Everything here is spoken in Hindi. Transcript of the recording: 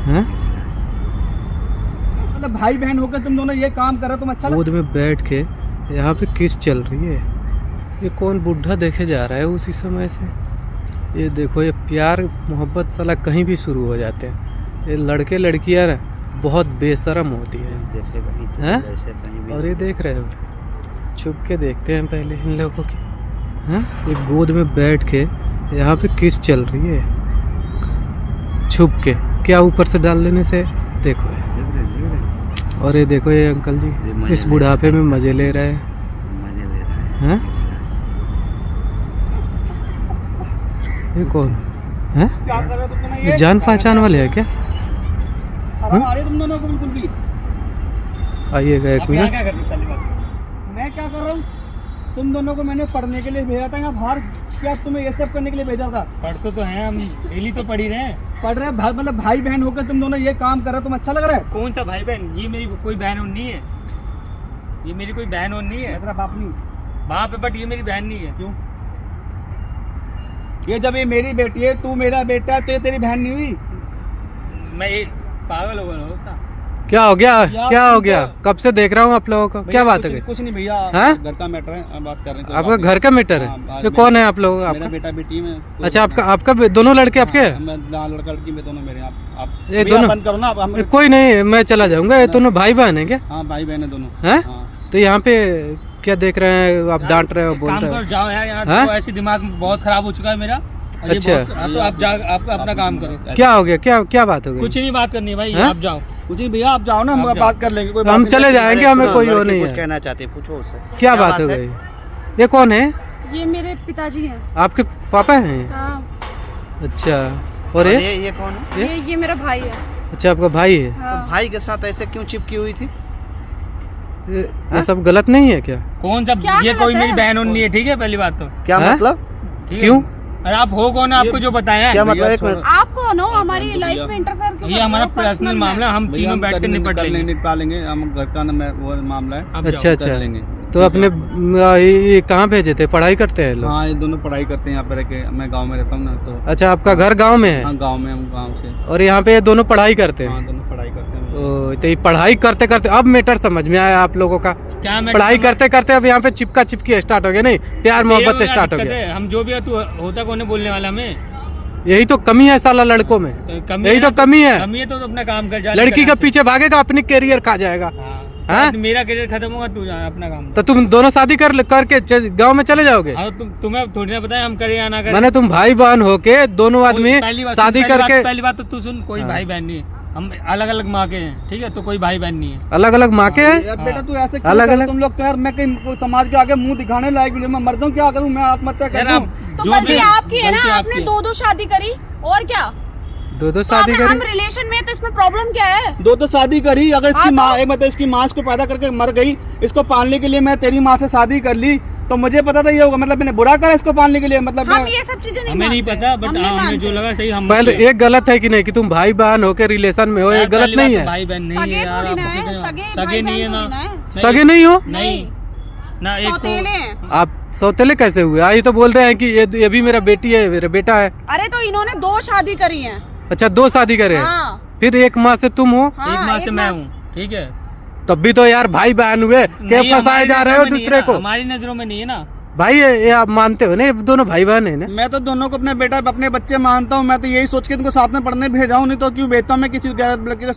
हैं? मतलब भाई बहन होकर तुम दोनों ये काम कर रहे हो, तुम अच्छा गोद में बैठ के यहाँ पे किस चल रही है। ये कौन बुढ़ा देखे जा रहा है उसी समय से। ये देखो, ये प्यार मोहब्बत साला कहीं भी शुरू हो जाते हैं। ये लड़के लड़कियाँ ना बहुत बेशरम होती है हैं? और ये देख रहे हो, छुप के देखते हैं पहले इन लोगों की। हैं? ये गोद में बैठ के यहाँ पे किस चल रही है छुप के। क्या ऊपर से डाल देने से देखो है। और ये देखो, ये अंकल जी इस बुढ़ापे में मजे ले रहे हैं। ये कौन है? क्या कर रहे हो तुम दोनों? ये जान पहचान वाले हैं क्या? शर्म आ रही है तुम दोनों को बिल्कुल भी? आइएगा एक मिनट। मैं क्या कर रहा हूँ? तुम दोनों को मैंने पढ़ने के लिए भेजा था यहाँ बाहर, क्या तुम्हें ये सब करने के लिए भेजा था? पढ़ते तो हैं हम, डेली तो पढ़ ही रहे हैं। पढ़ रहे मतलब भाई बहन होकर तुम दोनों ये काम कर रहे हो, तुम अच्छा लग रहा है? कौन सा भाई बहन? ये मेरी कोई बहन और नहीं है। ये मेरी कोई बहन और नहीं है। मैं तेरा बाप नहीं हूँ। बाप है, बट ये मेरी बहन नहीं है। क्यों? ये जब ये मेरी बेटी है, तू मेरा बेटा है, तो ये तेरी बहन नहीं हुई? मैं ये पागल हो गया होता। क्या हो गया? क्या हो गया? कब से देख रहा हूँ आप लोगों को। क्या बात है? कुछ नहीं भैया, हैं? घर का मैटर है, हम बात कर रहे हैं। आपका घर का मैटर है? ये कौन है आप लोग? मेरा आपका बेटा बेटी में। अच्छा, आपका दोनों लड़के आपके हैं? मैं लड़का लड़की में दोनों मेरे। आप ये भैया दोनों बंद करो ना। आप कोई नहीं, मैं चला जाऊंगा। ये दोनों भाई बहन है क्या? हाँ भाई बहन है दोनों। हैं? हाँ। तो यहाँ पे क्या देख रहे हैं आप? डांट रहे हो, बोल काम रहे कर हो? जाओ यार, यहाँ हाँ? तो ऐसे दिमाग बहुत खराब हो चुका है मेरा। और ये अच्छा। हाँ, तो आप आप अपना काम करो। क्या हो गया? क्या बात हो गई? कुछ नहीं बात करनी है भाई, हाँ? आप जाओ। कुछ नहीं भैया, आप जाओ ना, हम आप जाओ। बात कर लेंगे। कोई बात हम नहीं। चले जाएंगे, हमें कोई वो नहीं कुछ है। कहना चाहते हैं, पूछो उससे। क्या बात हो गई? ये कौन है? ये मेरे पिताजी हैं। आपके पापा हैं? हाँ। अच्छा। और ये कौन है? ये मेरा भाई है। अच्छा, आपका भाई है? हाँ। तो भाई के साथ ऐसे क्यों चिपकी हुई थी? ये सब गलत नहीं है क्या? कौन सा? क्या ये गलत कोई है? मेरी बहन और नहीं है, ठीक है? पहली बात तो क्या हाँ? मतलब? ठीक है? क्यों? अरे आप हो कौन? आपको जो बताया क्या है मतलब? एक मिनट। आप कौन हो? हमारी लाइफ में इंटरफेयर क्यों? ये हमारा पर्सनल मामला है, हम भैया, तीनों हम बैठ के निपट लेंगे। निपटा लेंगे। हम घर का वो मामला है। आप अच्छा जाओ। अच्छा। कर लेंगे। तो अपने ये कहाँ भेजे थे? पढ़ाई करते हैं लोग? हाँ, ये दोनों पढ़ाई करते हैं यहाँ पे रह के। मैं गाँव में रहता हूँ ना, तो अच्छा, आपका घर गांव में है? हाँ गाँव में, हम गाँव से। और यहाँ पे ये दोनों पढ़ाई करते हैं? हाँ दोनों पढ़ाई करते हैं। ओ, तो ये पढ़ाई करते करते अब मैटर समझ में आया आप लोगों का। क्या मैं पढ़ाई करते करते अब यहाँ पे चिपका चिपकी स्टार्ट हो गया, नहीं प्यार मोहब्बत स्टार्ट हो गया। हम जो भी है, तू होता कौन है बोलने वाला? में यही तो कमी है साला लड़कों में। यही तो कमी है। कमी है तो अपना काम कर जा। लड़की के पीछे भागेगा, अपनी कैरियर खा जाएगा। हाँ? मेरा करियर खत्म होगा, तू जा अपना काम। तो तुम दोनों शादी करके गांव में चले जाओगे? हाँ, तुम्हें थोड़ी ना बताया हम करें या ना करें। मैंने तुम भाई बहन होके दोनों आदमी शादी करके। पहली बात तो तू सुन, कोई हाँ। भाई बहन नहीं है। हम अलग अलग माँ के हैं, ठीक है? तो कोई भाई बहन नहीं है। अलग अलग माँ के हैं? यार बेटा तू ऐसे क्यों अलग कर- अलग? तुम लोग तो यार, मैं कहीं कोई समाज के आगे मुंह दिखाने लायक भी नहीं। मैं मर दूं, क्या करूं? मैं आत्महत्या कर यार दूं? आप तो जो गलती भी- आपकी है ना, गलती आपने आपकी है। दो शादी करी और क्या? दो तो शादी अगर हम करी? रिलेशन में हैं, तो इसमें प्रॉब्लम क्या है? दो शादी करी। अगर इसकी हाँ, माँ, तो- एक मतलब इसकी माँ इसको पैदा करके मर गई, इसको पालने के लिए मैं तेरी माँ से शादी कर ली, तो मुझे पता था ये होगा। मतलब मैंने बुरा करा इसको पालने के लिए? मतलब हम मैं ये सब चीजें नहीं हमें नहीं मानते। पता, हम बट नहीं हमें जो मानते। लगा सही हम पहले एक गलत है कि नहीं कि तुम भाई बहन होके रिलेशन में हो, ये यार, गलत पहली नहीं बात है? तो भाई बहन नहीं सगे है यार, थोड़ी ना आप है, पता सगे सगे भाई नहीं है बहन ना। थोड़ी ना है। सगे नहीं हो? नहीं, ना एक सौतेले हैं। आप सौतेले कैसे हुए? ये तो बोल रहे हैं कि ये भी मेरा बेटी है, मेरा बेटा है। अरे तो इन्होंने दो शादी करी है। अच्छा, दो शादी करे हैं? हाँ, फिर एक माँ से तुम हो? हाँ, एक माँ से एक मैं माँ से- हूँ, ठीक है? तब भी तो यार भाई बहन हुए, क्या नहीं, फंसाए हमारी जा रहे नजरों हो में नहीं है दूसरे ना, को? हमारी नजरों में नहीं है ना भाई ये आप मानते हो ना, ये दोनों भाई बहन है ना? मैं तो दोनों को अपने बेटा अपने बच्चे मानता हूँ। मैं तो यही सोच के इनको साथ में पढ़ने भेजा हूँ, नहीं तो क्यों भेजता हूँ मैं किसी गैर लड़की के